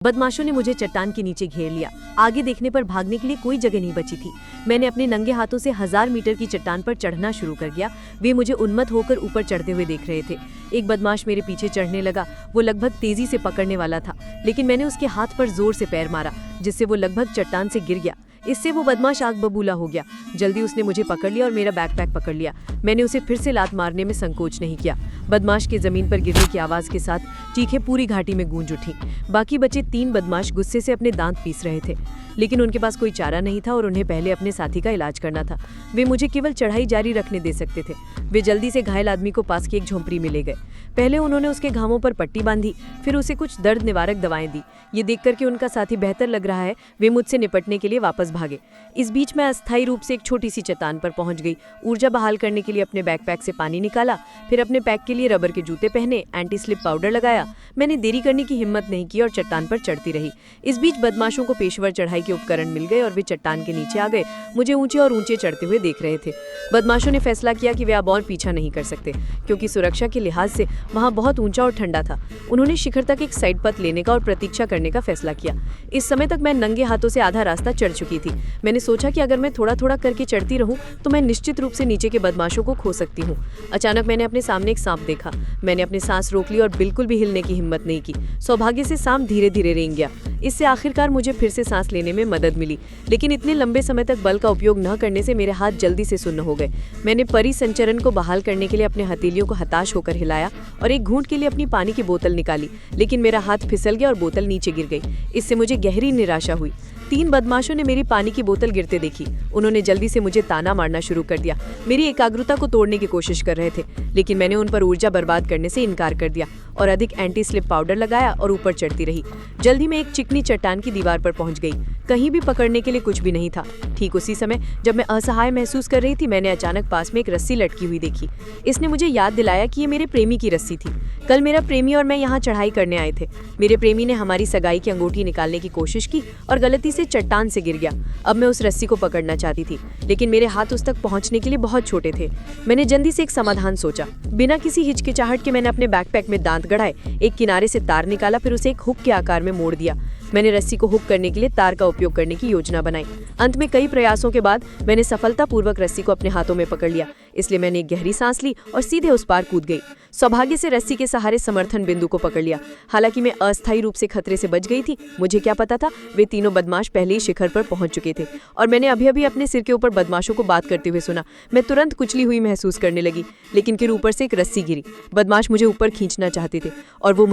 बदमाशों ने मुझे चट्टान के नीचे घेर लिया। आगे देखने पर भागने के लिए कोई जगह नहीं बची थी। मैंने अपने नंगे हाथों से 1000 मीटर की चट्टान पर चढ़ना शुरू कर दिया। वे मुझे उन्मत्त होकर ऊपर चढ़ते हुए देख रहे थे। एक बदमाश मेरे पीछे चढ़ने लगा। वो लगभग तेजी से पकड़ने वाला था, लेकिन मैंने उसके हाथ पर जोर से पैर मारा, जिससे वो लगभग चट्टान से गिर गया। इससे वो बदमाश आग बबूला हो गया। जल्दी उसने मुझे पकड़ लिया और मेरा बैकपैक पकड़ लिया। मैंने उसे फिर से लात मारने में संकोच नहीं किया। बदमाश के जमीन पर गिरने की आवाज के साथ चीखें पूरी घाटी में गूंज उठी। बाकी बचे 3 बदमाश गुस्से से अपने दांत पीस रहे थे, लेकिन उनके पास कोई चारा नहीं था और उन्हें पहले अपने साथी का इलाज करना था। वे मुझे केवल चढ़ाई जारी रखने दे सकते थे। वे जल्दी से घायल आदमी को पास की एक झोंपड़ी में ले गए। पहले उन्होंने उसके घावों पर पट्टी बांधी, फिर उसे कुछ दर्द निवारक दवाएं दी। ये देखकर कि उनका साथी बेहतर लग रहा है, वे मुझसे निपटने के लिए वापस भागे। इस बीच मैं अस्थायी रूप से एक छोटी सी चट्टान पर पहुंच गई। ऊर्जा बहाल करने के लिए अपने बैकपैक से पानी निकाला, फिर अपने पैक के लिए रबर के जूते पहने, एंटी स्लिप पाउडर लगाया। मैंने देरी करने की हिम्मत नहीं की और चट्टान पर चढ़ती रही। इस बीच बदमाशों को पेशेवर चढ़ाई के उपकरण मिल गए और वे चट्टान के नीचे आ गए, मुझे ऊंचे और ऊंचे चढ़ते हुए देख रहे थे। बदमाशों ने फैसला किया कि वे अब और पीछा नहीं कर सकते, क्योंकि सुरक्षा के लिहाज से वहां बहुत ऊंचा और ठंडा था। उन्होंने शिखर तक एक साइड पथ लेने का और प्रतीक्षा करने का फैसला किया। इस समय तक मैं नंगे हाथों से आधा रास्ता चढ़ चुकी थी। मैंने सोचा कि अगर मैं थोड़ा थोड़ा करके चढ़ती रहूं तो मैं निश्चित रूप से नीचे के बदमाशों को खो सकती हूँ। अचानक मैंने अपने सामने एक सांप देखा। मैंने अपनी सांस रोक ली और बिल्कुल भी हिलने की हिम्मत नहीं की। सौभाग्य से सांप धीरे धीरे रेंग गया। इससे आखिरकार मुझे फिर से सांस लेने में मदद मिली, लेकिन इतने लंबे समय तक बल का उपयोग न करने से मेरे हाथ जल्दी से सुन्न हो गए। मैंने परिसंचरण को बहाल करने के लिए अपने हथेलियों को हताश होकर हिलाया और एक घूंट के लिए अपनी पानी की बोतल निकाली, लेकिन मेरा हाथ फिसल गया और बोतल नीचे गिर गई। इससे मुझे गहरी निराशा हुई। 3 बदमाशों ने मेरी पानी की बोतल गिरते देखी। उन्होंने जल्दी से मुझे ताना मारना शुरू कर दिया। मेरी एकाग्रता को तोड़ने की कोशिश कर रहे थे, लेकिन मैंने उन पर ऊर्जा बर्बाद करने से इनकार कर दिया और अधिक एंटी स्लिप पाउडर लगाया और ऊपर चढ़ती रही। जल्दी मैं एक चिकनी चट्टान की दीवार पर पहुंच गई। कहीं भी पकड़ने के लिए कुछ भी नहीं था। ठीक उसी समय जब मैं असहाय महसूस कर रही थी, मैंने अचानक पास में एक रस्सी लटकी हुई देखी। इसने मुझे याद दिलाया कि ये मेरे प्रेमी की रस्सी थी। कल मेरा प्रेमी और मैं यहाँ चढ़ाई करने आए थे। मेरे प्रेमी ने हमारी सगाई की अंगूठी निकालने की कोशिश की और गलती से चट्टान से गिर गया। अब मैं उस रस्सी को पकड़ना चाहती थी, लेकिन मेरे हाथ उस तक पहुंचने के लिए बहुत छोटे थे। मैंने जल्दी से एक समाधान सोचा। बिना किसी हिचकिचाहट के मैंने अपने बैकपैक में दांत गड़ाए, एक किनारे से तार निकाला, फिर उसे एक हुक के आकार में मोड़ दिया। मैंने रस्सी को हुक करने के लिए तार का उपयोग करने की योजना बनाई। अंत में कई प्रयासों के बाद मैंने सफलतापूर्वक रस्सी को अपने हाथों में पकड़ लिया। इसलिए मैंने एक गहरी सांस ली और सीधे उस पार कूद गई। सौभाग्य से रस्सी के सहारे समर्थन बिंदु को पकड़ लिया। हालांकि मैं अस्थायी रूप से खतरे से बच गई थी, मुझे क्या पता था वे तीनों बदमाश पहले ही शिखर पर पहुंच चुके थे और मैंने अभी अभी अपने सिर के ऊपर बदमाशों को बात करते हुए सुना। मैं तुरंत कुचली हुई महसूस करने लगी, लेकिन फिर ऊपर से एक रस्सी गिरी। बदमाश मुझे ऊपर खींचना चाहते थे और वो